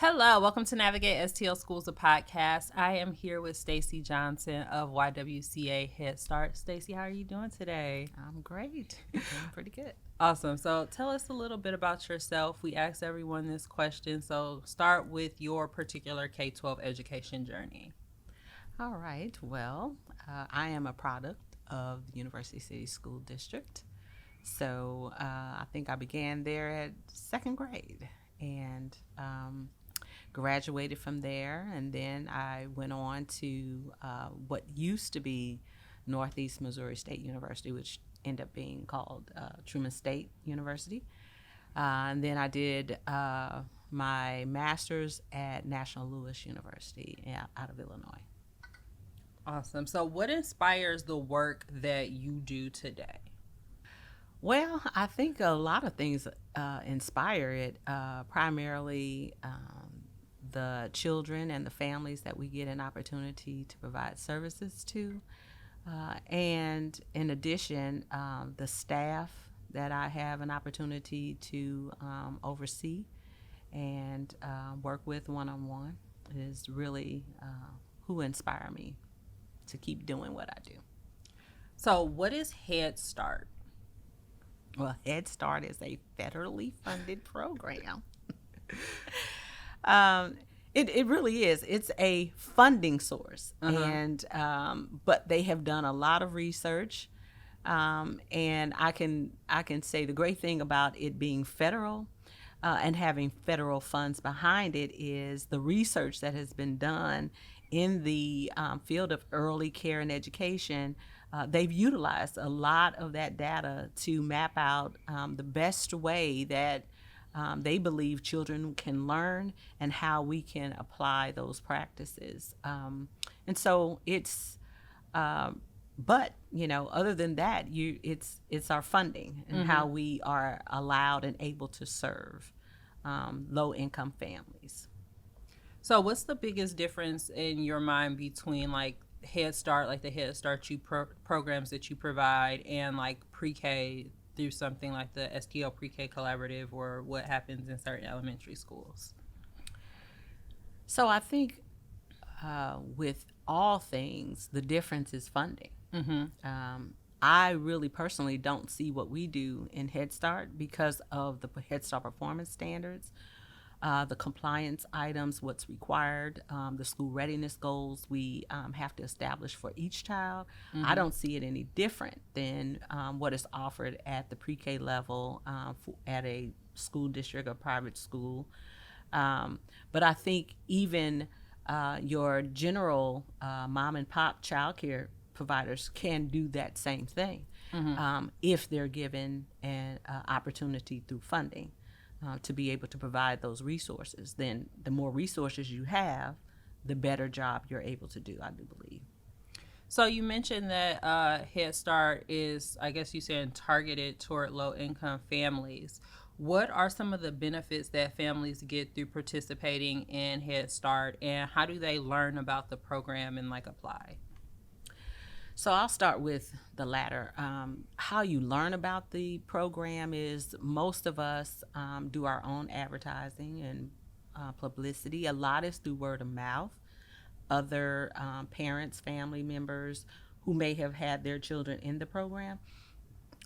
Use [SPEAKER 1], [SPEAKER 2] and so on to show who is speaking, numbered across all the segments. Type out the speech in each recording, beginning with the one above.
[SPEAKER 1] Hello, welcome to Navigate STL Schools, a podcast. I am here with Stacy Johnson of YWCA Head Start. Stacy, how are you doing today?
[SPEAKER 2] I'm great. Doing pretty good.
[SPEAKER 1] Awesome. So tell us a little bit about yourself. We ask everyone this question. So start with your particular K-12 education journey.
[SPEAKER 2] All right. Well, I am a product of the University City School District. So I think I began there at second grade and graduated from there. And then I went on to what used to be Northeast Missouri State University, which ended up being called Truman State University. And then I did my master's at National Louis University out of Illinois.
[SPEAKER 1] Awesome. So what inspires the work that you do today?
[SPEAKER 2] Well, I think a lot of things inspire it, primarily the children and the families that we get an opportunity to provide services to. And in addition, the staff that I have an opportunity to oversee and work with one-on-one is really who inspire me to keep doing what I do.
[SPEAKER 1] So what is Head Start?
[SPEAKER 2] Well, Head Start is a federally funded program. It really is. It's a funding source, and but they have done a lot of research, and I can say the great thing about it being federal and having federal funds behind it is the research that has been done in the field of early care and education. They've utilized a lot of that data to map out the best way that they believe children can learn and how we can apply those practices. And so it's, but other than that, it's our funding and how we are allowed and able to serve low-income families.
[SPEAKER 1] So what's the biggest difference in your mind between like Head Start, like the Head Start programs that you provide, and like pre-K through something like the STL Pre-K Collaborative, or what happens in certain elementary schools?
[SPEAKER 2] So I think with all things, the difference is funding. I really personally don't see what we do in Head Start because of the Head Start performance standards. The compliance items, what's required, the school readiness goals we have to establish for each child. I don't see it any different than what is offered at the pre-K level at a school district or private school. But I think even your general mom and pop childcare providers can do that same thing if they're given an opportunity through funding. To be able to provide those resources. Then the more resources you have, the better job you're able to do, I do believe.
[SPEAKER 1] So you mentioned that Head Start is, I guess you said, targeted toward low-income families. What are some of the benefits that families get through participating in Head Start, and how do they learn about the program and like apply?
[SPEAKER 2] So I'll start with the latter. How you learn about the program is most of us do our own advertising and publicity. A lot is through word of mouth. Other parents, family members who may have had their children in the program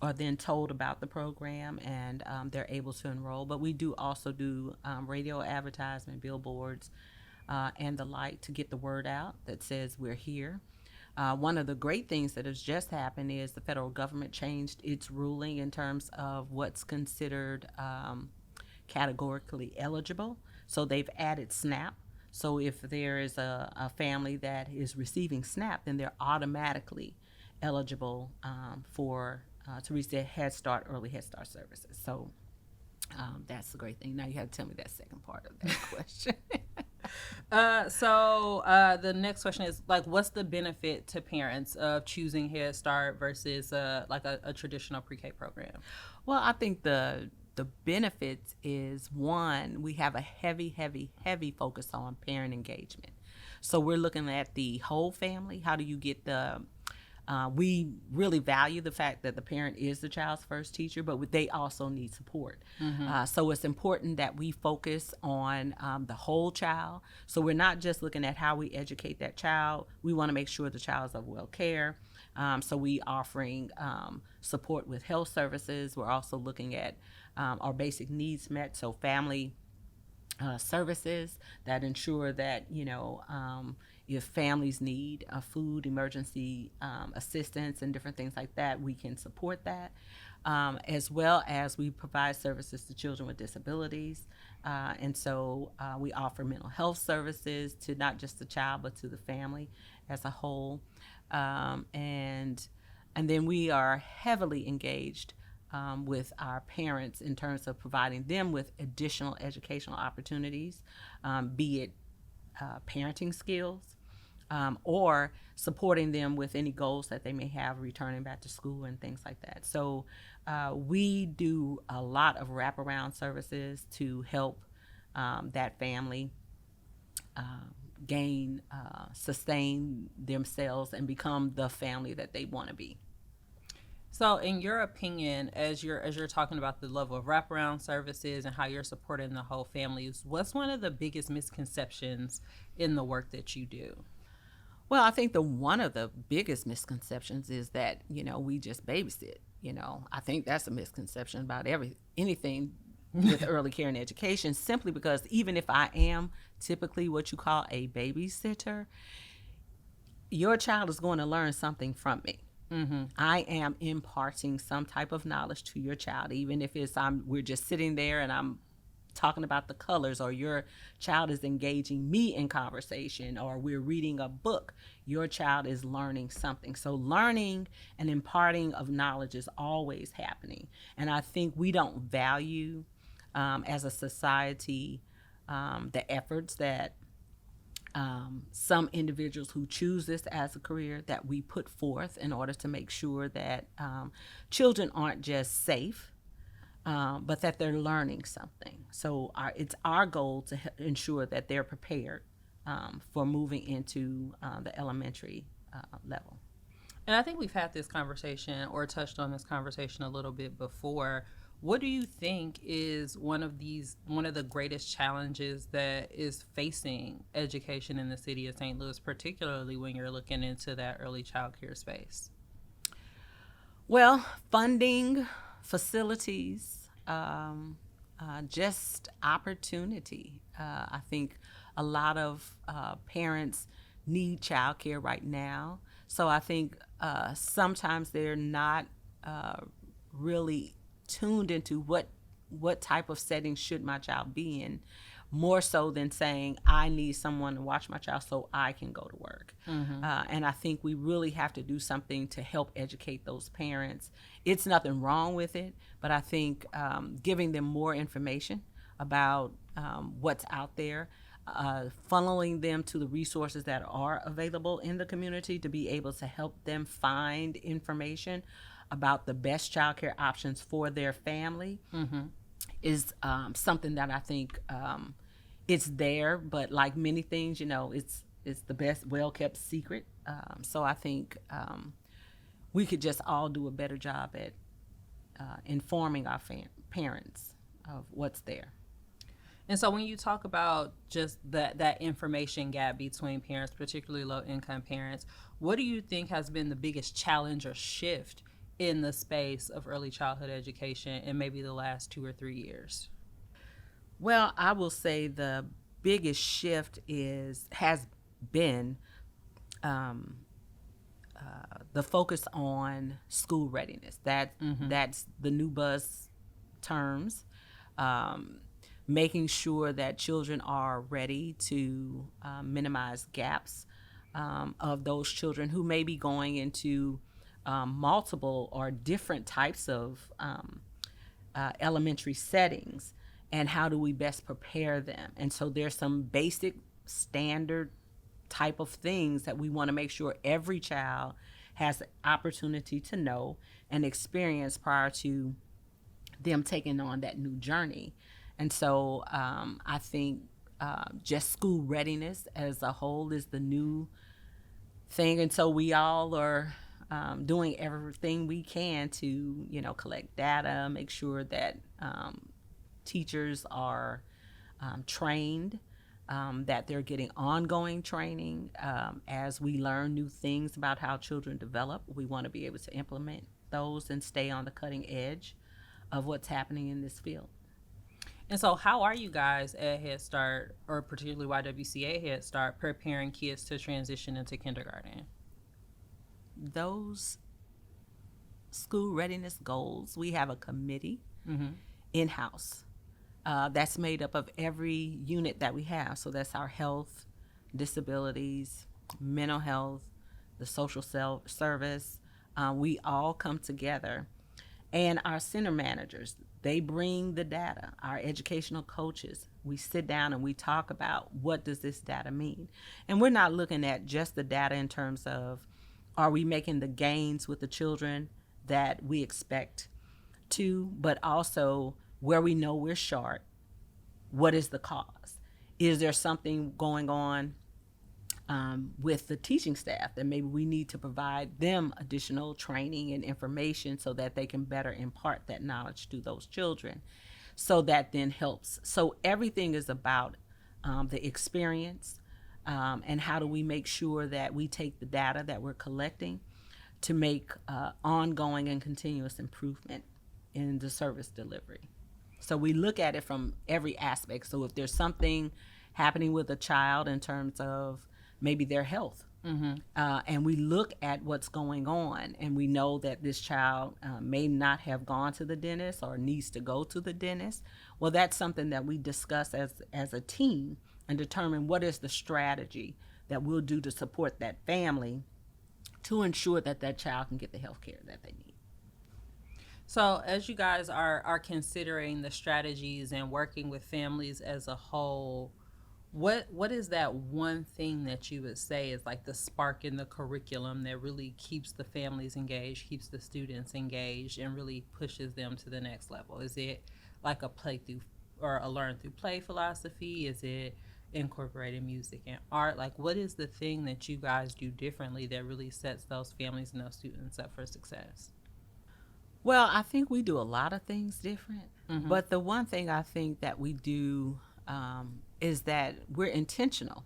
[SPEAKER 2] are then told about the program and they're able to enroll. But we do also do radio advertisement, billboards, and the like to get the word out that says we're here. One of the great things that has just happened is the federal government changed its ruling in terms of what's considered categorically eligible. So they've added SNAP. So if there is a family that is receiving SNAP, then they're automatically eligible to receive Head Start, early Head Start services. So that's the great thing. Now you have to tell me that second part of that question.
[SPEAKER 1] So the next question is like, what's the benefit to parents of choosing Head Start versus like a traditional pre-K program?
[SPEAKER 2] Well, I think the benefits is, one, we have a heavy focus on parent engagement. So we're looking at the whole family. How do you get the We really value the fact that the parent is the child's first teacher, but they also need support. So it's important that we focus on the whole child. So we're not just looking at how we educate that child. We want to make sure the child is of well care. So we offering support with health services. We're also looking at our basic needs met. So family services that ensure that if families need food emergency assistance and different things like that, we can support that, as well as we provide services to children with disabilities. And so we offer mental health services to not just the child but to the family as a whole. And then we are heavily engaged with our parents in terms of providing them with additional educational opportunities, be it parenting skills, or supporting them with any goals that they may have returning back to school and things like that. So we do a lot of wraparound services to help that family sustain themselves and become the family that they want to be.
[SPEAKER 1] So, in your opinion, as you're talking about the level of wraparound services and how you're supporting the whole families, what's one of the biggest misconceptions in the work that you do?
[SPEAKER 2] Well, I think one of the biggest misconceptions is that we just babysit. I think that's a misconception about anything with early care and education. Simply because even if I am typically what you call a babysitter, your child is going to learn something from me. I am imparting some type of knowledge to your child, even if we're just sitting there and I'm talking about the colors, or your child is engaging me in conversation, or we're reading a book. Your child is learning something. So learning and imparting of knowledge is always happening. And I think we don't value, as a society, the efforts that some individuals who choose this as a career that we put forth in order to make sure that children aren't just safe, but that they're learning something. So it's our goal to ensure that they're prepared for moving into the elementary level.
[SPEAKER 1] And I think we've had this conversation or touched on this conversation a little bit before. What do you think is one of the greatest challenges that is facing education in the city of St. Louis, particularly when you're looking into that early child care space?
[SPEAKER 2] Well, funding, facilities, just opportunity. I think a lot of parents need childcare right now. So I think sometimes they're not really tuned into what type of setting should my child be in, more so than saying I need someone to watch my child so I can go to work. And I think we really have to do something to help educate those parents. It's nothing wrong with it, but I think giving them more information about what's out there, funneling them to the resources that are available in the community to be able to help them find information about the best childcare options for their family is something that I think it's there, but like many things, it's the best well-kept secret. So I think we could just all do a better job at informing our parents of what's there.
[SPEAKER 1] And so when you talk about just that information gap between parents, particularly low-income parents, what do you think has been the biggest challenge or shift in the space of early childhood education in maybe the last 2 or 3 years?
[SPEAKER 2] Well, I will say the biggest shift has been the focus on school readiness. That's the new buzz terms. Making sure that children are ready to minimize gaps of those children who may be going into multiple or different types of elementary settings, and how do we best prepare them. And so there's some basic standard type of things that we want to make sure every child has the opportunity to know and experience prior to them taking on that new journey. And so I think just school readiness as a whole is the new thing. And so we all are doing everything we can to, collect data, make sure that teachers are trained, that they're getting ongoing training. As we learn new things about how children develop, we want to be able to implement those and stay on the cutting edge of what's happening in this field.
[SPEAKER 1] And so, how are you guys at Head Start, or particularly YWCA Head Start, preparing kids to transition into kindergarten?
[SPEAKER 2] Those school readiness goals, we have a committee
[SPEAKER 1] Mm-hmm.
[SPEAKER 2] in house that's made up of every unit that we have. So that's our health, disabilities, mental health, the social service. We all come together, and our center managers, they bring the data. Our educational coaches, we sit down and we talk about what does this data mean. And we're not looking at just the data in terms of, are we making the gains with the children that we expect to, but also where we know we're short, what is the cause? Is there something going on with the teaching staff that maybe we need to provide them additional training and information so that they can better impart that knowledge to those children? So that then helps. So everything is about the experience, and how do we make sure that we take the data that we're collecting to make ongoing and continuous improvement in the service delivery. So we look at it from every aspect. So if there's something happening with a child in terms of maybe their health, and we look at what's going on, and we know that this child may not have gone to the dentist or needs to go to the dentist, well, that's something that we discuss as a team and determine what is the strategy that we'll do to support that family to ensure that that child can get the health care that they need.
[SPEAKER 1] So, as you guys are considering the strategies and working with families as a whole, what is that one thing that you would say is like the spark in the curriculum that really keeps the families engaged, keeps the students engaged, and really pushes them to the next level? Is it like a play through or a learn through play philosophy? Is it incorporating music and art? Like, what is the thing that you guys do differently that really sets those families and those students up for success?
[SPEAKER 2] Well, I think we do a lot of things different, but the one thing I think that we do is that we're intentional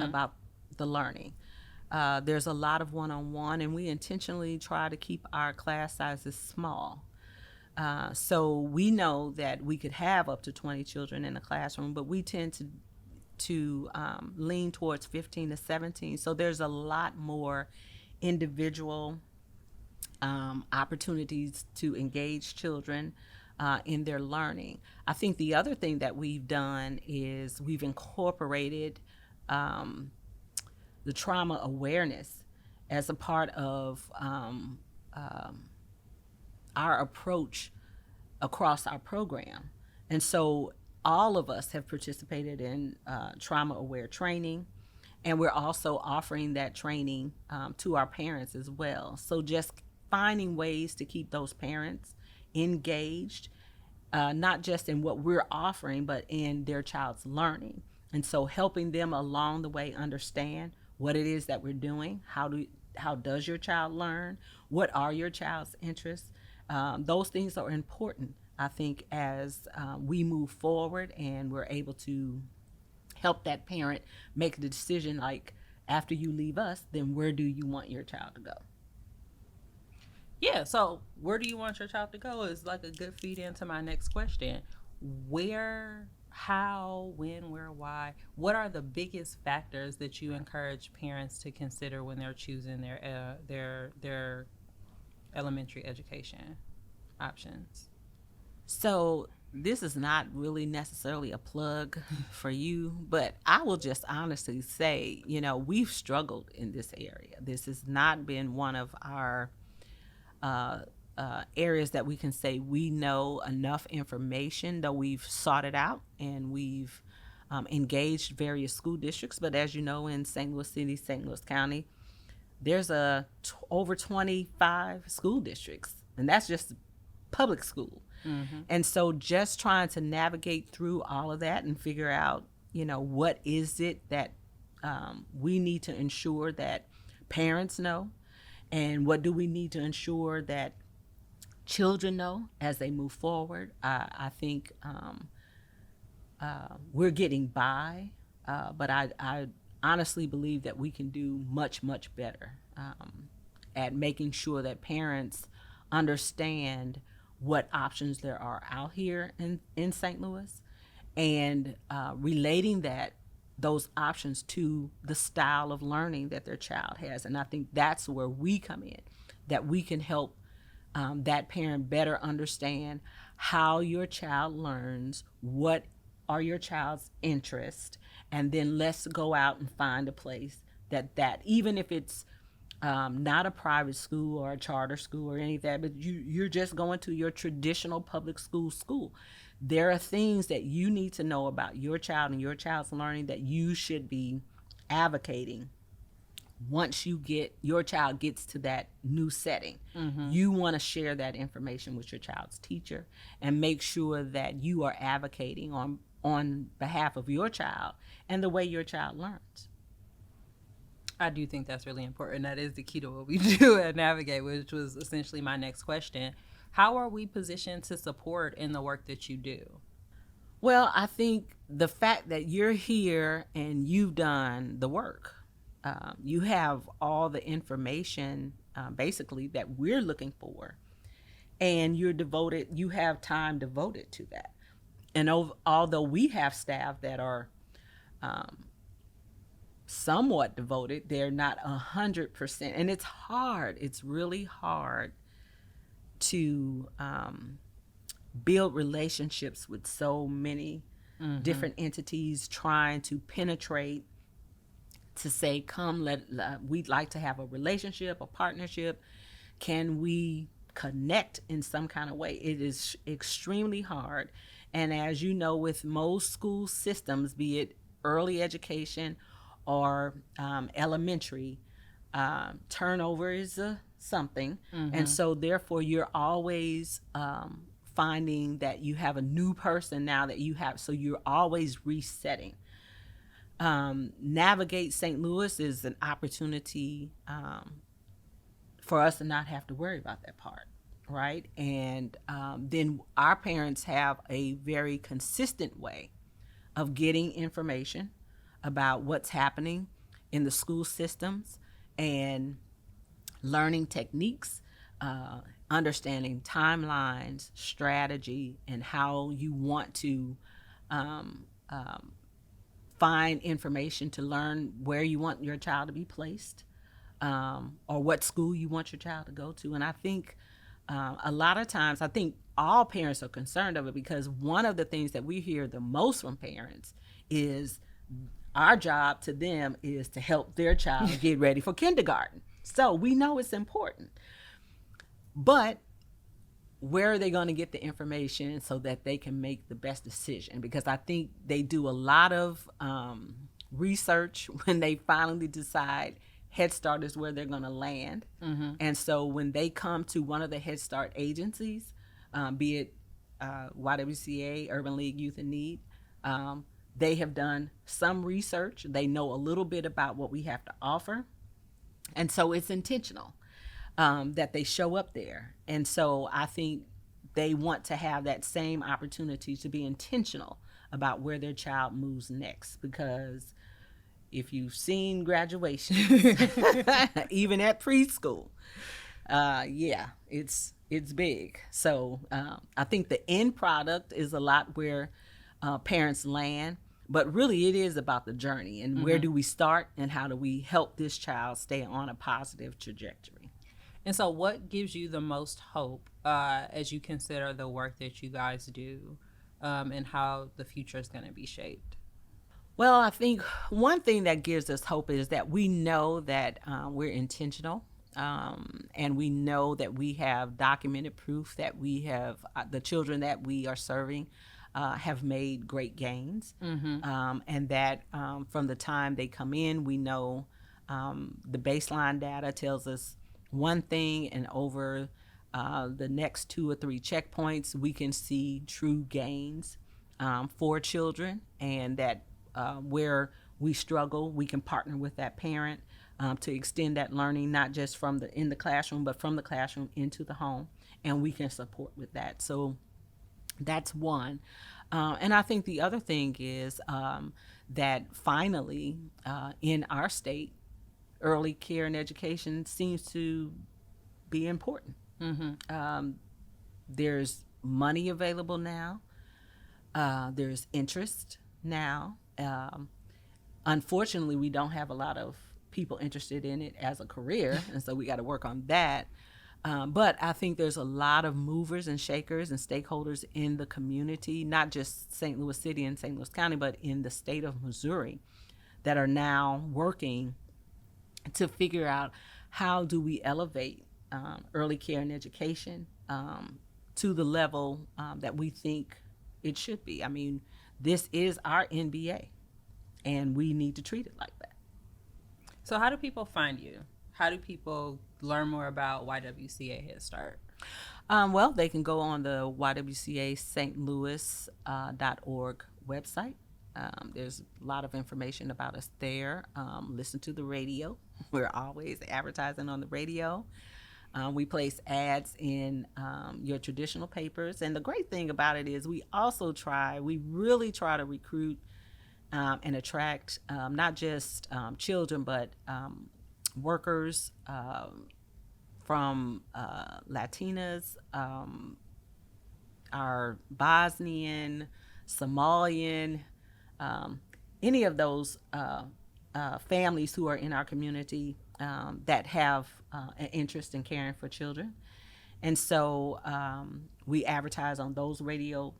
[SPEAKER 2] about the learning. There's a lot of one-on-one, and we intentionally try to keep our class sizes small. So we know that we could have up to 20 children in a classroom, but we tend to lean towards 15 to 17. So there's a lot more individual opportunities to engage children in their learning. I think the other thing that we've done is we've incorporated the trauma awareness as a part of our approach across our program. And so all of us have participated in trauma aware training, and we're also offering that training to our parents as well. So just finding ways to keep those parents engaged, not just in what we're offering, but in their child's learning. And so helping them along the way understand what it is that we're doing, how does your child learn, what are your child's interests. Those things are important, I think, as we move forward and we're able to help that parent make the decision, like, after you leave us, then where do you want your child to go?
[SPEAKER 1] Yeah, so where do you want your child to go is like a good feed into my next question. Where, how, when, where, why? What are the biggest factors that you encourage parents to consider when they're choosing their elementary education options?
[SPEAKER 2] So this is not really necessarily a plug for you, but I will just honestly say, we've struggled in this area. This has not been one of our areas that we can say we know enough information, though we've sought it out and we've engaged various school districts. But as you know, in St. Louis City, St. Louis County, there's over 25 school districts, and that's just public school. And so just trying to navigate through all of that and figure out, what is it that we need to ensure that parents know, And what do we need to ensure that children know as they move forward? I think we're getting by, but I honestly believe that we can do much, much better at making sure that parents understand what options there are out here in St. Louis, and relating those options to the style of learning that their child has. And I think that's where we come in, that we can help that parent better understand how your child learns, what are your child's interests, and then let's go out and find a place that even if it's not a private school or a charter school or any of that, but you're just going to your traditional public school. There are things that you need to know about your child and your child's learning that you should be advocating once your child gets to that new setting. You want to share that information with your child's teacher and make sure that you are advocating on behalf of your child and the way your child learns.
[SPEAKER 1] I do think that's really important. That is the key to what we do at Navigate, which was essentially my next question. How are we positioned to support in the work that you do?
[SPEAKER 2] Well, I think the fact that you're here and you've done the work, you have all the information basically that we're looking for, and you have time devoted to that. And although we have staff that are somewhat devoted, they're not 100%. And it's hard. It's really hard to build relationships with so many different entities trying to penetrate to say, come, we'd like to have a relationship, a partnership. Can we connect in some kind of way? It is extremely hard. And as you know, with most school systems, be it early education or elementary, turnover is something. And so therefore you're always finding that you have a new person now that you have, so you're always resetting. Navigate St. Louis is an opportunity for us to not have to worry about that part, right? And then our parents have a very consistent way of getting information about what's happening in the school systems and learning techniques, understanding timelines, strategy, and how you want to find information to learn where you want your child to be placed, or what school you want your child to go to. And I think a lot of times, I think all parents are concerned of it, because one of the things that we hear the most from parents is our job to them is to help their child get ready for kindergarten. So we know it's important. But where are they going to get the information so that they can make the best decision? Because I think they do a lot of research when they finally decide Head Start is where they're going to land. And so when they come to one of the Head Start agencies, be it YWCA, Urban League Youth in Need, they have done some research. They know a little bit about what we have to offer. And so it's intentional that they show up there. And so I think they want to have that same opportunity to be intentional about where their child moves next. Because if you've seen graduation, even at preschool, it's big. So I think the end product is a lot where parents land. But really, it is about the journey and where do we start and how do we help this child stay on a positive trajectory.
[SPEAKER 1] And so what gives you the most hope as you consider the work that you guys do and how the future is going to be shaped?
[SPEAKER 2] Well, I think one thing that gives us hope is that we know that we're intentional, and we know that we have documented proof that we have the children that we are serving have made great gains, and that from the time they come in, we know the baseline data tells us one thing, and over the next 2 or 3 checkpoints, we can see true gains for children, and that where we struggle, we can partner with that parent to extend that learning, not just from the in the classroom, but from the classroom into the home, and we can support with that. So that's one. And I think the other thing is that finally, in our state, early care and education seems to be important. There's money available now. There's interest now. Unfortunately, we don't have a lot of people interested in it as a career, and so we got to work on that. But I think there's a lot of movers and shakers and stakeholders in the community, not just St. Louis City and St. Louis County, but in the state of Missouri, that are now working to figure out how do we elevate early care and education to the level that we think it should be. I mean, this is our NBA, and we need to treat it like that.
[SPEAKER 1] So how do people find you? How do people learn more about YWCA Head Start?
[SPEAKER 2] Well, they can go on the YWCA St. Louis.org website. There's a lot of information about us there. Listen to the radio. We're always advertising on the radio. We place ads in your traditional papers. And the great thing about it is we really try to recruit and attract not just children, but workers from Latinas, our Bosnian, Somalian, any of those families who are in our community that have an interest in caring for children. And so we advertise on those radio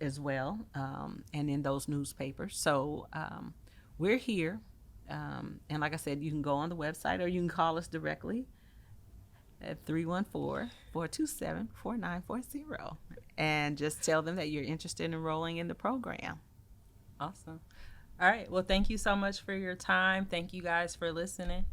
[SPEAKER 2] as well, and in those newspapers. So we're here. And like I said, you can go on the website or you can call us directly at 314-427-4940 and just tell them that you're interested in enrolling in the program.
[SPEAKER 1] Awesome. All right. Well, thank you so much for your time. Thank you guys for listening.